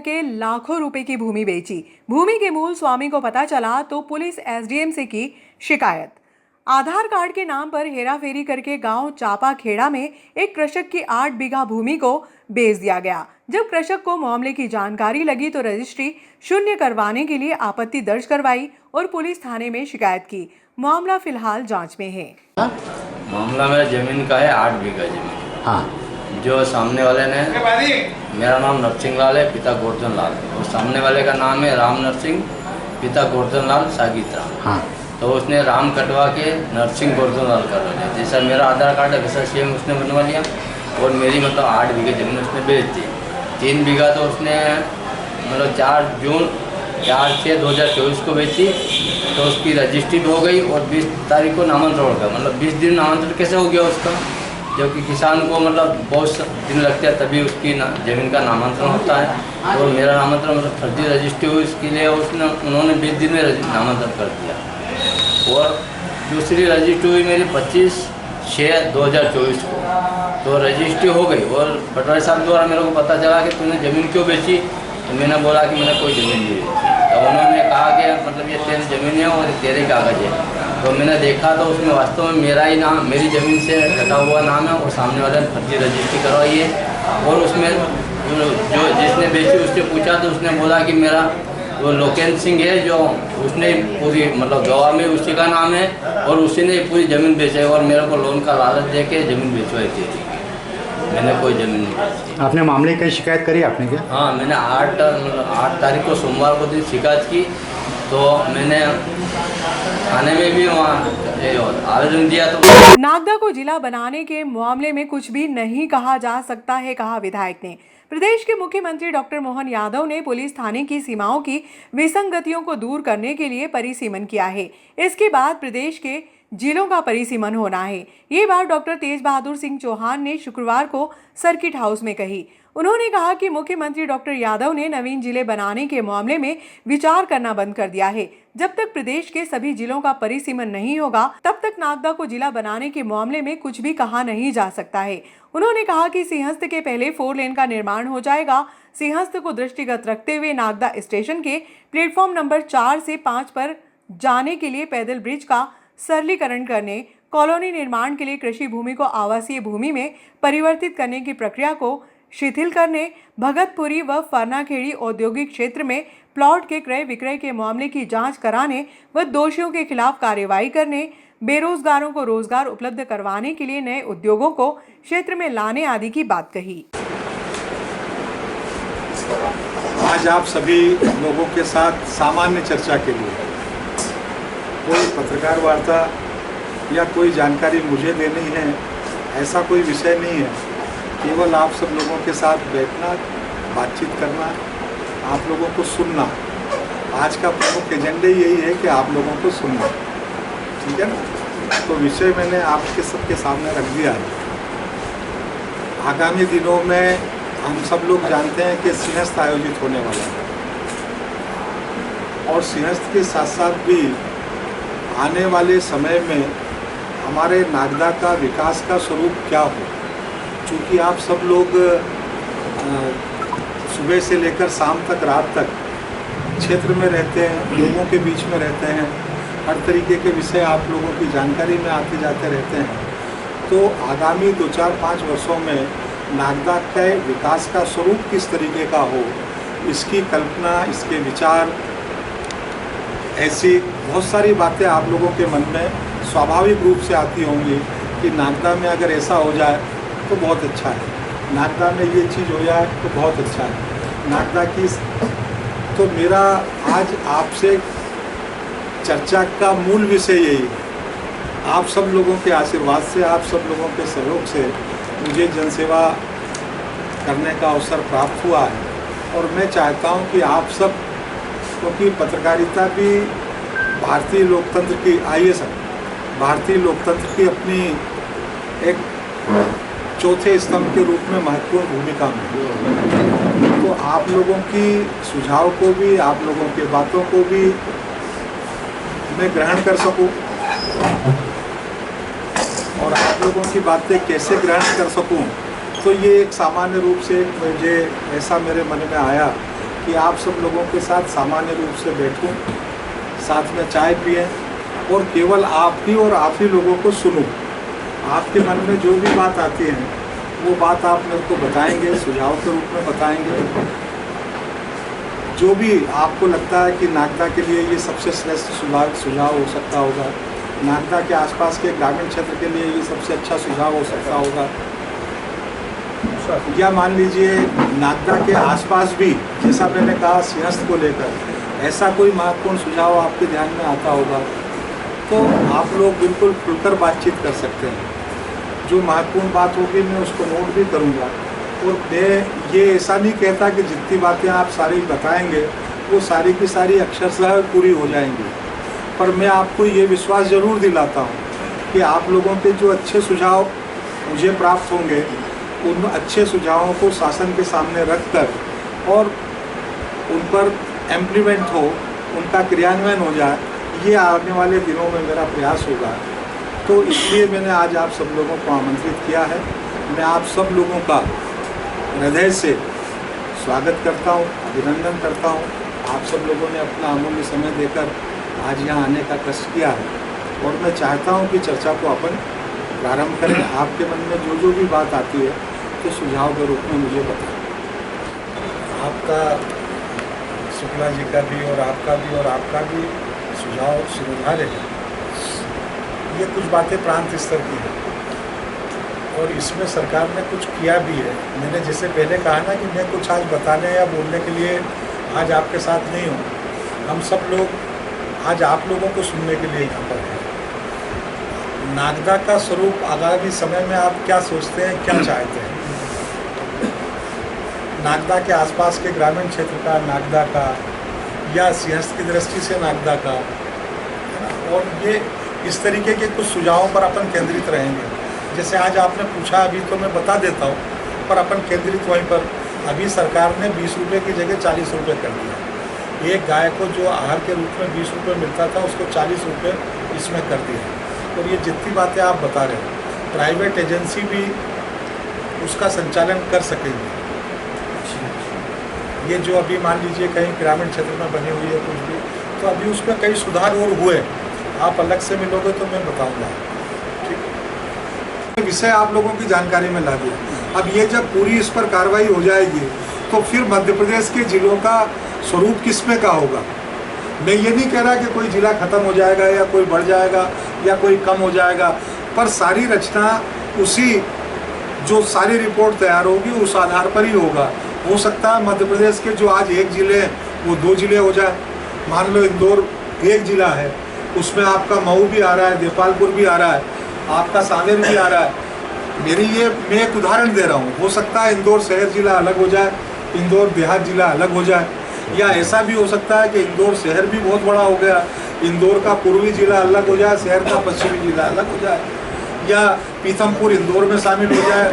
करके लाखों रुपए की भूमि बेची। भूमि के मूल स्वामी को पता चला तो पुलिस एसडीएम से की शिकायत। आधार कार्ड के नाम पर हेराफेरी करके गांव चापा खेड़ा में एक कृषक की 8 बीघा भूमि को बेच दिया गया। जब कृषक को मामले की जानकारी लगी तो रजिस्ट्री शून्य करवाने के लिए आपत्ति दर्ज करवाई और पुलिस थाने में शिकायत की। मामला फिलहाल जांच में है। मामला मेरा जमीन का है, 8 बीघा जमीन। हाँ, जो सामने वाले ने, मेरा नाम नरसिंह लाल है, पिता गोवर्धन लाल, और सामने वाले का नाम है राम नरसिंह, पिता गोवर्धन लाल सागित्रा। हाँ, तो उसने राम कटवा के नरसिंह गोवर्धन लाल कर लिया। जैसा मेरा आधार कार्ड है वैसा सेम उसने बनवा लिया और मेरी मतलब 8 बीघे जमीन उसने बेच दी। 3 बीघा तो उसने मतलब 4 जून 4/6/2024 को बेची, तो उसकी रजिस्ट्री हो गई और 20 तारीख को नामांतरण हो गया। मतलब 20 दिन नामांतरण कैसे हो गया उसका, जबकि किसान को मतलब बहुत दिन लगते हैं तभी उसकी ज़मीन का नामांतरण होता है। तो मेरा नामांतरण मतलब फर्जी रजिस्ट्री हुई, इसके लिए उन्होंने 20 दिन में नामांतरण कर दिया। और दूसरी रजिस्ट्री हुई मेरी 25/6/2024 को, तो रजिस्ट्री हो गई और पटवारी साहब द्वारा मेरे को पता चला कि तूने ज़मीन क्यों बेची। तो मैंने बोला कि मैंने कोई ज़मीन नहीं बेची। तो उन्होंने कहा कि मतलब ये तेरी ज़मीन है और तेरे कागज़ है। तो मैंने देखा तो उसमें वास्तव में मेरा ही नाम, मेरी ज़मीन से कटा हुआ नाम है और सामने वाले ने फर्जी रजिस्ट्री करवाई है। और उसमें जो जिसने बेची उससे पूछा तो उसने बोला कि मेरा वो लोकेन सिंह है, जो उसने पूरी मतलब गवाह में उसी का नाम है और उसी ने पूरी ज़मीन बेची है और मेरे को लोन का लालच दे के ज़मीन बेचवाई थी। मैंने कोई ज़मीन नहीं बेची। आपने मामले की शिकायत करी आपने क्या? हाँ, मैंने 8 तारीख को सोमवार को दिन शिकायत की। तो मैंने थाने में भी वहाँ आवेदन दिया। तो नागदा को जिला बनाने के मामले में कुछ भी नहीं कहा जा सकता है, कहा विधायक ने। प्रदेश के मुख्यमंत्री डॉक्टर मोहन यादव ने पुलिस थाने की सीमाओं की विसंगतियों को दूर करने के लिए परिसीमन किया है। इसके बाद प्रदेश के जिलों का परिसीमन होना है। ये बात डॉक्टर तेज बहादुर सिंह चौहान ने शुक्रवार को सर्किट हाउस में कही। उन्होंने कहा कि मुख्यमंत्री डॉक्टर यादव ने नवीन जिले बनाने के मामले में विचार करना बंद कर दिया है। जब तक प्रदेश के सभी जिलों का परिसीमन नहीं होगा तब तक नागदा को जिला बनाने के मामले में कुछ भी कहा नहीं जा सकता है। उन्होंने कहा कि सिंहस्थ के पहले 4 लेन का निर्माण हो जाएगा। सिंहस्थ को दृष्टिगत रखते हुए नागदा स्टेशन के प्लेटफॉर्म नंबर 4 से 5 पर जाने के लिए पैदल ब्रिज का सरलीकरण करने, कॉलोनी निर्माण के लिए कृषि भूमि को आवासीय भूमि में परिवर्तित करने की प्रक्रिया को शिथिल करने, भगतपुरी व फरनाखेड़ी औद्योगिक क्षेत्र में प्लॉट के क्रय विक्रय के मामले की जांच कराने व दोषियों के खिलाफ कार्रवाई करने, बेरोजगारों को रोजगार उपलब्ध करवाने के लिए नए उद्योगों को क्षेत्र में लाने आदि की बात कही। आज आप सभी लोगों के साथ सामान्य चर्चा के लिए कोई पत्रकार वार्ता या कोई जानकारी मुझे देनी है, ऐसा कोई विषय नहीं है। केवल आप सब लोगों के साथ बैठना, बातचीत करना, आप लोगों को सुनना। आज का प्रमुख एजेंडा यही है कि आप लोगों को सुनना, ठीक है ना। तो विषय मैंने आपके सबके सामने रख दिया है। आगामी दिनों में हम सब लोग जानते हैं कि सिंहस्थ आयोजित होने वाला है और सिंहस्थ के साथ साथ भी आने वाले समय में हमारे नागदा का विकास का स्वरूप क्या हो। चूँकि आप सब लोग सुबह से लेकर शाम तक, रात तक क्षेत्र में रहते हैं, लोगों के बीच में रहते हैं, हर तरीके के विषय आप लोगों की जानकारी में आते जाते रहते हैं। तो आगामी 2-4-5 वर्षों में नागदा के विकास का स्वरूप किस तरीके का हो, इसकी कल्पना, इसके विचार, ऐसी बहुत सारी बातें आप लोगों के मन में स्वाभाविक रूप से आती होंगी कि नागदा में अगर ऐसा हो जाए तो बहुत अच्छा है, नागदा में ये चीज़ हो जाए तो बहुत अच्छा है, नागदा की। तो मेरा आज आपसे चर्चा का मूल विषय यही है। आप सब लोगों के आशीर्वाद से, आप सब लोगों के सहयोग से मुझे जनसेवा करने का अवसर प्राप्त हुआ है और मैं चाहता हूं कि आप सब, क्योंकि पत्रकारिता भी भारतीय लोकतंत्र की, आइए सब, भारतीय लोकतंत्र की अपनी एक चौथे स्तंभ के रूप में महत्वपूर्ण भूमिका में। तो आप लोगों की सुझाव को भी, आप लोगों के बातों को भी मैं ग्रहण कर सकूं और आप लोगों की बातें कैसे ग्रहण कर सकूं, तो ये एक सामान्य रूप से मुझे ऐसा मेरे मन में आया कि आप सब लोगों के साथ सामान्य रूप से बैठूं, साथ में चाय पिएं और केवल आप ही और आप ही लोगों को सुनूं। आपके मन में जो भी बात आती है वो बात आप मेरे को बताएंगे, सुझाव के रूप में बताएंगे। जो भी आपको लगता है कि नागदा के लिए ये सबसे श्रेष्ठ सुझाव हो सकता होगा, नागदा के आसपास के ग्रामीण क्षेत्र के लिए ये सबसे अच्छा सुझाव हो सकता होगा, या मान लीजिए नागदा के आसपास भी, जैसा मैंने कहा सिंहस्थ को लेकर ऐसा कोई महत्वपूर्ण सुझाव आपके ध्यान में आता होगा, तो आप लोग बिल्कुल खुलकर बातचीत कर सकते हैं। जो महत्वपूर्ण बात होगी मैं उसको नोट भी करूँगा, और मैं ये ऐसा नहीं कहता कि जितनी बातें आप सारी बताएंगे वो सारी की सारी अक्षरशः पूरी हो जाएंगी, पर मैं आपको ये विश्वास ज़रूर दिलाता हूँ कि आप लोगों के जो अच्छे सुझाव मुझे प्राप्त होंगे उन अच्छे सुझावों को शासन के सामने रखकर और उन पर इम्प्लीमेंट हो, उनका क्रियान्वयन हो जाए, ये आने वाले दिनों में मेरा प्रयास होगा। तो इसलिए मैंने आज आप सब लोगों को आमंत्रित किया है। मैं आप सब लोगों का हृदय से स्वागत करता हूँ, अभिनंदन करता हूँ। आप सब लोगों ने अपना अमूल्य समय देकर आज यहाँ आने का कष्ट किया है, और मैं चाहता हूँ कि चर्चा को अपन प्रारंभ करें। आपके मन में जो भी बात आती है तो सुझाव के रूप में मुझे बताएं। आपका, शुक्ला जी का भी और आपका भी सुझाव सुधारे हैं। ये कुछ बातें प्रांत स्तर की हैं और इसमें सरकार ने कुछ किया भी है। मैंने जैसे पहले कहा ना कि मैं कुछ आज बताने या बोलने के लिए आज आपके साथ नहीं हूँ। हम सब लोग आज आप लोगों को सुनने के लिए यहाँ पर हैं। नागदा का स्वरूप आगामी समय में आप क्या सोचते हैं, क्या चाहते हैं? नागदा के आसपास के ग्रामीण क्षेत्र का, नागदा का, या सिंहस्थ की दृष्टि से नागदा का, और ये इस तरीके के कुछ सुझावों पर अपन केंद्रित रहेंगे। जैसे आज आपने पूछा, अभी तो मैं बता देता हूँ, पर अपन केंद्रित वहीं पर। अभी सरकार ने 20 रुपये की जगह 40 रुपये कर दिया। एक गाय को जो आहार के रूप में 20 रुपये मिलता था उसको 40 रुपये इसमें कर दिया। और ये जितनी बातें आप बता रहे हैं, प्राइवेट एजेंसी भी उसका संचालन कर सकेंगे। ये जो अभी मान लीजिए कहीं ग्रामीण क्षेत्र में बनी हुई है कुछ भी, तो अभी उसमें कई सुधार और हुए। आप अलग से मिलोगे तो मैं बताऊंगा। ठीक, विषय आप लोगों की जानकारी में ला दिया। अब ये जब पूरी इस पर कार्रवाई हो जाएगी तो फिर मध्य प्रदेश के जिलों का स्वरूप किसमें का होगा। मैं ये नहीं कह रहा कि कोई जिला खत्म हो जाएगा या कोई बढ़ जाएगा या कोई कम हो जाएगा, पर सारी रचना उसी जो सारी रिपोर्ट तैयार होगी उस आधार पर ही होगा। हो सकता है मध्य प्रदेश के जो आज 1 जिले हैं वो 2 जिले हो जाए। मान लो इंदौर 1 जिला है, उसमें आपका मऊ भी आ रहा है, देपालपुर भी आ रहा है, आपका सांवेर भी आ रहा है। मैं एक उदाहरण दे रहा हूँ। हो सकता है इंदौर शहर जिला अलग हो जाए, इंदौर देहात जिला अलग हो जाए, या ऐसा भी हो सकता है कि इंदौर शहर भी बहुत बड़ा हो गया, इंदौर का पूर्वी जिला अलग हो जाए, शहर का पश्चिमी जिला अलग हो जाए, या पीथमपुर इंदौर में शामिल हो जाए,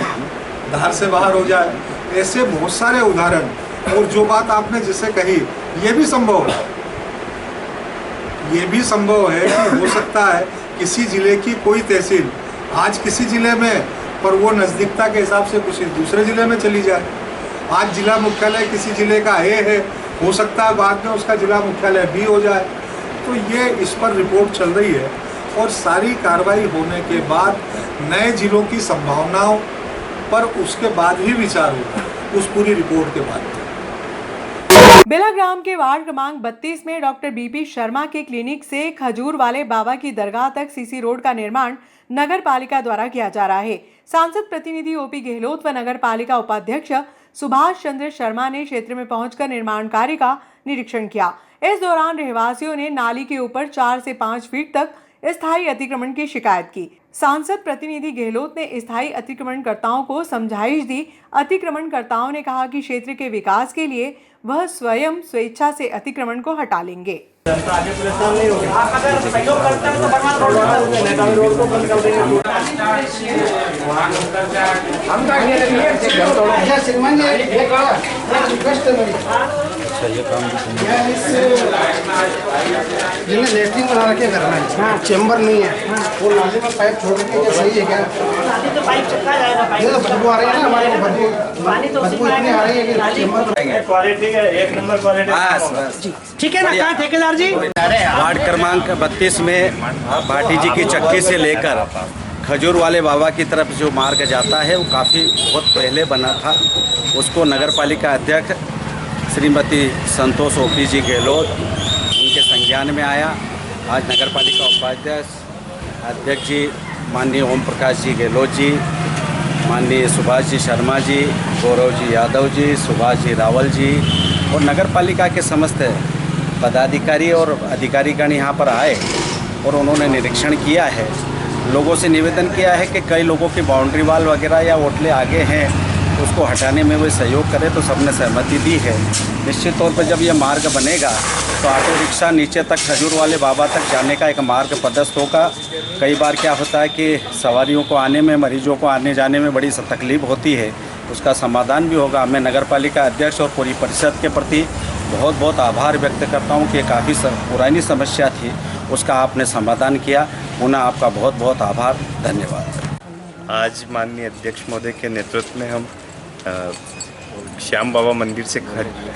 धार से बाहर हो जाए। ऐसे बहुत सारे उदाहरण। और जो बात आपने जिसे कही, ये भी संभव है, ये भी संभव है कि हो सकता है किसी जिले की कोई तहसील आज किसी जिले में, पर वो नज़दीकता के हिसाब से किसी दूसरे जिले में चली जाए। आज जिला मुख्यालय किसी जिले का ए है, हो सकता है बाद में उसका जिला मुख्यालय बी हो जाए। तो ये इस पर रिपोर्ट चल रही है, और सारी कार्रवाई होने के बाद नए जिलों की संभावनाओं पर उसके बाद ही विचार होगा, उस पूरी रिपोर्ट के बाद। बेलाग्राम के वार्ड क्रमांक 32 में डॉक्टर बीपी शर्मा के क्लिनिक से खजूर वाले बाबा की दरगाह तक सीसी रोड का निर्माण नगर पालिका द्वारा किया जा रहा है। सांसद प्रतिनिधि ओपी गहलोत व नगर पालिका उपाध्यक्ष सुभाष चंद्र शर्मा ने क्षेत्र में पहुंचकर निर्माण कार्य का निरीक्षण किया। इस दौरान रहवासियों ने नाली के ऊपर 4 से 5 फीट तक स्थायी अतिक्रमण की शिकायत की। सांसद प्रतिनिधि गहलोत ने स्थायी अतिक्रमणकर्ताओं को समझाइश दी। अतिक्रमणकर्ताओं ने कहा कि क्षेत्र के विकास के लिए वह स्वयं स्वेच्छा से अतिक्रमण को हटा लेंगे। जिन्हें लेटरिन बना रखे घर में, चेम्बर नहीं है, वो नाली में पाइप छोड़ के सही है क्या? से तो पाइप चिपका जाएगा, पाइप बदबू आ रही है ना हमारे पानी तो उसी में आएगा। क्वालिटी है, एक नंबर क्वालिटी। ठीक है ना, कहाँ ठेकेदार जी? वार्ड क्रमांक 32 में भाटी जी की चक्की से लेकर खजूर वाले बाबा की तरफ जो मार्ग जाता है वो काफ़ी बहुत पहले बना था। उसको नगर पालिका अध्यक्ष श्रीमती संतोष ओपी जी गहलोत उनके संज्ञान में आया। आज नगर पालिका उपाध्यक्ष अध्यक्ष जी माननीय ओम प्रकाश जी गहलोत जी, माननीय सुभाष जी शर्मा जी, गौरव जी यादव जी, सुभाष जी रावल जी और नगर पालिका के समस्त पदाधिकारी और अधिकारीगण यहाँ पर आए और उन्होंने निरीक्षण किया है। लोगों से निवेदन किया है कि कई लोगों की बाउंड्री वाल वगैरह या ओटले आगे हैं, उसको हटाने में वे सहयोग करें, तो सबने सहमति दी है। निश्चित तौर पर जब ये मार्ग बनेगा तो ऑटो रिक्शा नीचे तक खजूर वाले बाबा तक जाने का एक मार्ग प्रशस्त होगा। कई बार क्या होता है कि सवारियों को आने में, मरीजों को आने जाने में बड़ी तकलीफ होती है, उसका समाधान भी होगा। मैं नगर पालिका अध्यक्ष और पूरी परिषद के प्रति बहुत बहुत आभार व्यक्त करता हूँ कि काफ़ी पुरानी समस्या थी, उसका आपने समाधान किया। पुनः आपका बहुत बहुत आभार, धन्यवाद। आज माननीय अध्यक्ष महोदय के नेतृत्व में हम श्याम बाबा मंदिर से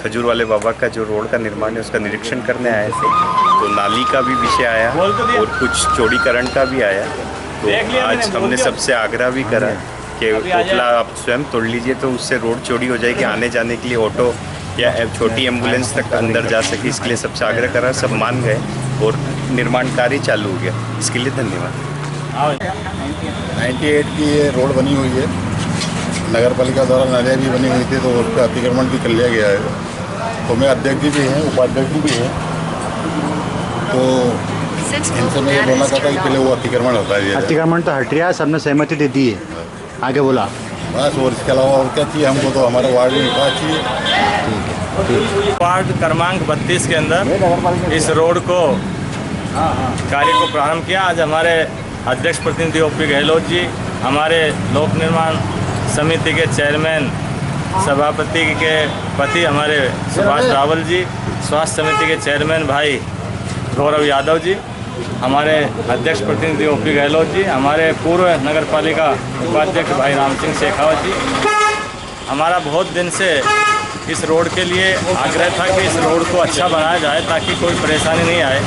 खजूर वाले बाबा का जो रोड का निर्माण है उसका निरीक्षण करने आए थे। तो नाली का भी विषय आया और कुछ चौड़ीकरण का भी आया। तो आज हमने सबसे आग्रह भी करा कि ओटला आप स्वयं तोड़ लीजिए तो उससे रोड चौड़ी हो जाएगी, आने जाने के लिए ऑटो या छोटी एम्बुलेंस तक अंदर जा सके। इसके लिए सबसे आग्रह करा, सब मान गए और निर्माण कार्य चालू हो गया। इसके लिए धन्यवाद। 98 की ये रोड बनी हुई है, नगर पालिका द्वारा नालियाँ भी बनी हुई थी तो उस पर अतिक्रमण भी कर लिया गया है। तो मैं अध्यक्ष जी भी हैं, उपाध्यक्ष भी हैं, तो इनसे मैं ये बोलना चाहता कि पहले वो अतिक्रमण होता है। अतिक्रमण तो हट रहा है, सबने सहमति दे दी है, आगे बोला बस। और इसके अलावा और क्या चाहिए हमको? तो हमारे वार्ड में विकास चाहिए। वार्ड क्रमांक 32 के अंदर इस रोड को कार्य को प्रारंभ किया। आज हमारे अध्यक्ष प्रतिनिधि ओपी गहलोत जी, हमारे लोक निर्माण समिति के चेयरमैन सभापति के पति हमारे सुभाष रावल जी, स्वास्थ्य समिति के चेयरमैन भाई गौरव यादव जी, हमारे अध्यक्ष प्रतिनिधि ओपी गहलोत जी, हमारे पूर्व नगर पालिका उपाध्यक्ष भाई राम सिंह शेखावत जी। हमारा बहुत दिन से इस रोड के लिए आग्रह था कि इस रोड को अच्छा बनाया जाए ताकि कोई परेशानी नहीं आए।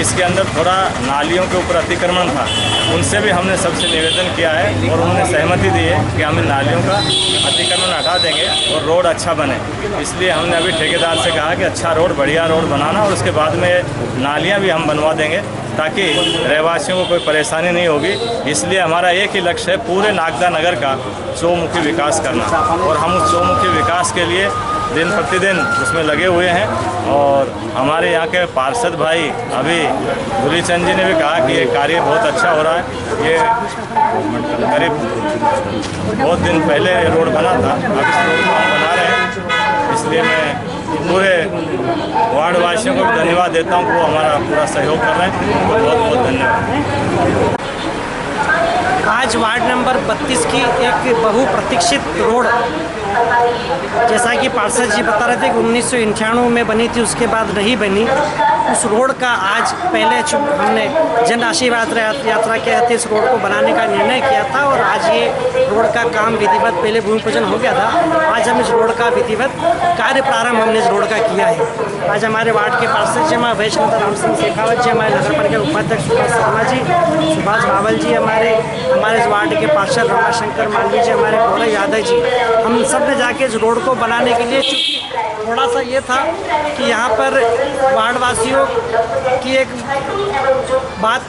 इसके अंदर थोड़ा नालियों के ऊपर अतिक्रमण था, उनसे भी हमने सबसे निवेदन किया है और उन्होंने सहमति दी है कि हम इन नालियों का अतिक्रमण हटा देंगे और रोड अच्छा बने। इसलिए हमने अभी ठेकेदार से कहा कि अच्छा रोड, बढ़िया रोड बनाना और उसके बाद में नालियाँ भी हम बनवा देंगे ताकि रहवासियों को कोई परेशानी नहीं होगी। इसलिए हमारा एक ही लक्ष्य है पूरे नागदा नगर का चौमुखी विकास करना और हम उस चौमुखी विकास के लिए दिन प्रतिदिन उसमें लगे हुए हैं। और हमारे यहाँ के पार्षद भाई अभी गुलीचंद जी ने भी कहा कि ये कार्य बहुत अच्छा हो रहा है। ये करीब बहुत दिन पहले रोड बना था, अब इस रोड को हम बना रहे हैं। इसलिए मैं पूरे वार्ड वासियों को भी धन्यवाद देता हूँ कि वो हमारा पूरा सहयोग कर रहे हैं। उनको बहुत बहुत धन्यवाद। आज वार्ड नंबर 32 की एक बहुप्रतीक्षित रोड, जैसा कि पार्षद जी बता रहे थे कि 1998 में बनी थी, उसके बाद नहीं बनी। उस रोड का आज पहले हमने जन आशीर्वाद यात्रा के तहत इस रोड को बनाने का निर्णय किया था और आज ये रोड का काम विधिवत, पहले भूमि पूजन हो गया था, आज हम इस रोड का विधिवत कार्य प्रारंभ हमने इस रोड का किया है। आज हमारे वार्ड के पार्षद जी, हमारे वैष्णव राम सिंह शेखावत जी, हमारे नगर पालिका उपाध्यक्ष सुभाष शर्मा जी, सुभाष रावल जी, हमारे इस वार्ड के पार्षद रमाशंकर मालवीय जी, हमारे गौरव यादव जी, हम सब ने जाके इस रोड को बनाने के लिए, चूँकि थोड़ा सा ये था कि यहाँ पर वार्ड वासियों की एक बात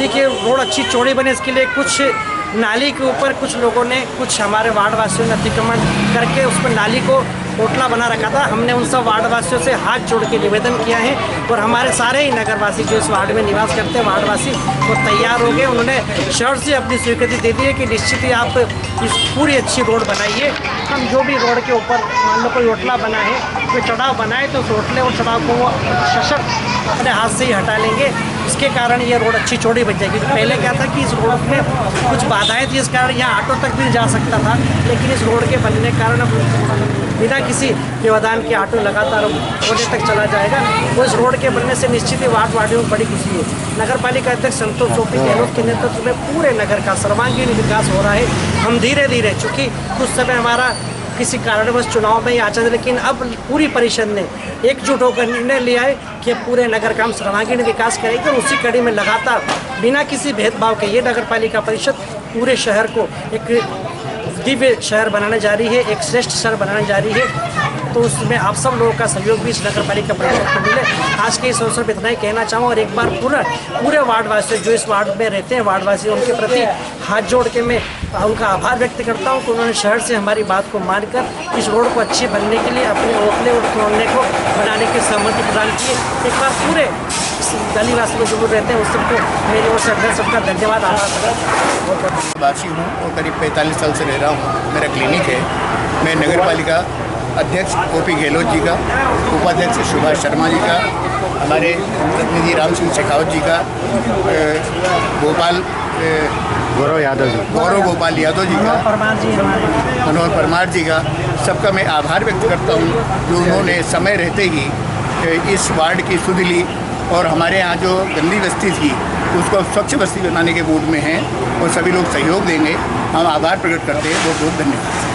थी कि रोड अच्छी चौड़ी बने, इसके लिए कुछ नाली के ऊपर कुछ लोगों ने, कुछ हमारे वार्ड वासियों ने अतिक्रमण करके उस पर नाली को ओटला बना रखा था। हमने उन सब वार्ड वासियों से हाथ जोड़ के निवेदन किया है और हमारे सारे ही नगरवासी जो इस वार्ड में निवास करते हैं, वार्ड वासी वो तैयार हो गए। उन्होंने शर्त से अपनी स्वीकृति दे दी है कि निश्चित ही आप इस पूरी अच्छी रोड बनाइए। हम जो भी रोड के ऊपर मान लो कोई ओटला बना है, कोई चढ़ाव बनाए तो उस ओटले और चढ़ाव को वो सशक्त अपने हाथ से ही हटा लेंगे। इसके कारण ये रोड अच्छी चौड़ी बन जाएगी। पहले क्या था कि इस रोड में कुछ बाधाएं थी, इस कारण यहाँ ऑटो तक भी जा सकता था, लेकिन इस रोड के बनने के कारण अब बिना किसी व्यवधान के ऑटो लगातार होने तक चला जाएगा। तो इस रोड के बनने से निश्चित ही वार्डियों में बड़ी खुशी है। नगर पालिका अध्यक्ष संतोष चौपी गहलोत के नेतृत्व में पूरे नगर का सर्वांगीण विकास हो रहा है। हम धीरे धीरे, चूँकि कुछ समय हमारा किसी कारणवश चुनाव में ही आचरण, लेकिन अब पूरी परिषद ने एकजुट होकर निर्णय लिया है कि पूरे नगर का हम सर्वांगीण विकास करेंगे और उसी कड़ी में लगातार बिना किसी भेदभाव के ये नगर पालिका परिषद पूरे शहर को एक दिव्य शहर बनाने जा रही है, एक श्रेष्ठ शहर बनाने जा रही है। तो उसमें आप सब लोगों का सहयोग भी इस नगर पालिका परिषद को मिले। आज के इस अवसर पर इतना ही कहना चाहूँ और एक बार पूरे वार्डवासी जो इस वार्ड में रहते हैं, वार्डवासी, उनके प्रति हाथ जोड़ के मैं उनका आभार व्यक्त करता हूँ कि उन्होंने शहर से हमारी बात को मानकर इस रोड को अच्छे बनने के लिए अपने ओखले और तोड़ने को बनाने की सहमति प्रदान की। एक बार पूरे गलीवासी में जो रहते हैं उस सबको मेरी ओर से सबका धन्यवाद वासी हूँ और करीब 45 साल से रह रहा हूँ। मेरा क्लिनिक है। मैं नगर पालिका अध्यक्ष ओपी गहलोत जी का, उपाध्यक्ष सुभाष शर्मा जी का, हमारे प्रतिनिधि राम सिंह शेखावत जी का, गौरव गोपाल यादव जी का, मनोहर परमार जी का, सबका मैं आभार व्यक्त करता हूँ जो उन्होंने समय रहते ही इस वार्ड की सुध ली और हमारे यहाँ जो गंदी बस्ती थी उसको स्वच्छ बस्ती बनाने के मूड में हैं और सभी लोग सहयोग देंगे। हम आभार प्रकट करते हैं। बहुत बहुत धन्यवाद।